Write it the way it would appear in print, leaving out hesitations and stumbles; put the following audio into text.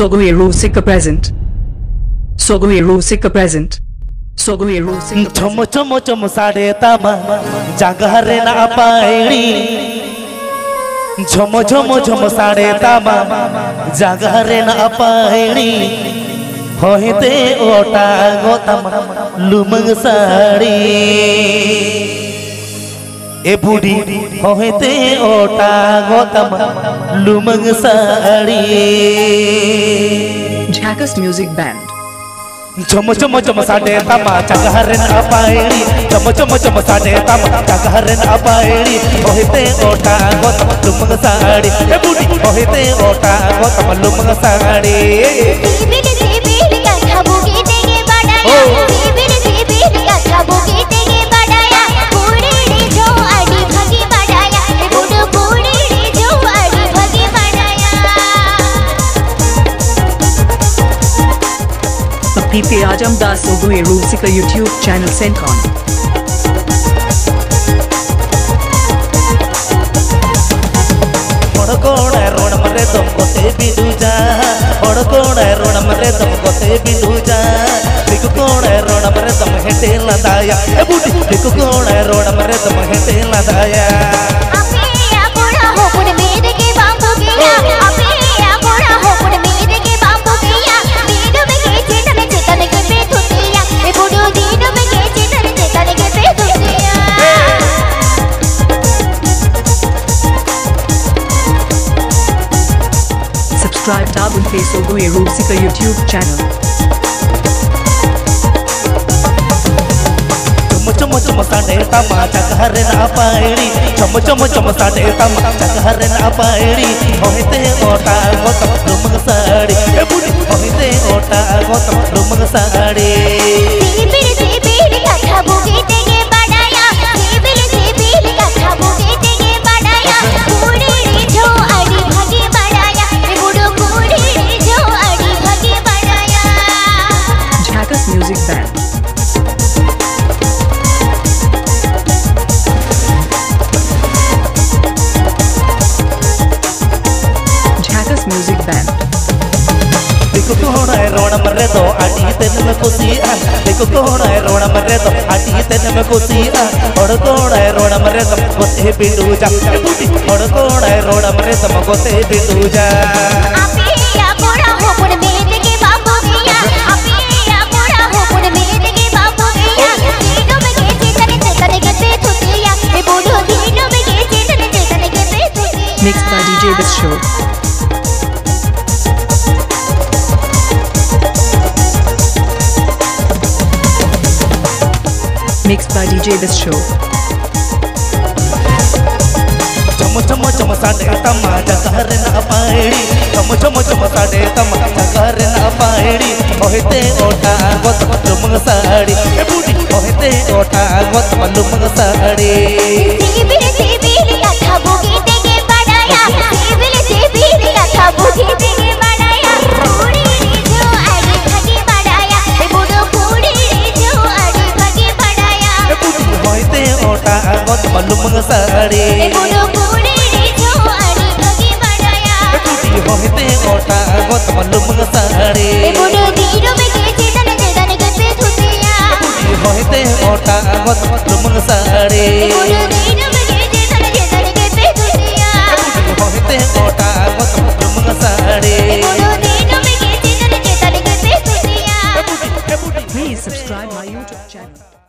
Sogai Rusika present. Sogai Rusika present. Sogai Rusika. Chomo chomo chomo sade tama jagare na pairi. Chomo chomo chomo sade tama jagare na pairi. Hoite ota gotama lumang sari. E budi hoite ota gotama lumang sari. Jhakas Music Band. Chomo chomo chomo sade tama jagare na pairi. Chomo chomo chomo sade tama jagare na pairi. Hoite ota gotama lumang sari. E budi hoite ota gotama lumang sari. PP Ajam Das Sogai Rusika YouTube channel Sencon. Odokona rona mare tumko te biduja. Odokona rona mare tumko te biduja. Likukona rona mare tum hete ladaya. E budi likukona rona mare tum hete ladaya. Subscribe dabung ke Sogai Rusika YouTube channel. Chomo chomo sade tama jagare na pairi. Chomo chomo chomo sade tama jagare na pairi. Hoite ota gotama lumang sari. E budi hoite ota gotama lumang sari. Jhakas Music Band. Jhakas Music Band. Dekho kona rona mare do adi tene me kusiya. Dekho kona rona mare do adi tene me kusiya. Odo kona rona mare do kote biduja. Odo kona rona mare do kote biduja. Mixed by DJ This Show. Mixed by DJ This Show. Chomo chomo chomo sade tama jagare na pairi. Chomo chomo chomo sade tama jagare na pairi. Hoite ota gotama lumang sari. E budi hoite ota gotama lumang sari. Lumang sari. Hoite ota gotama lumang sari. Hoite ota gotama lumang sari. Hoite ota gotama lumang sari. Please subscribe my YouTube channel.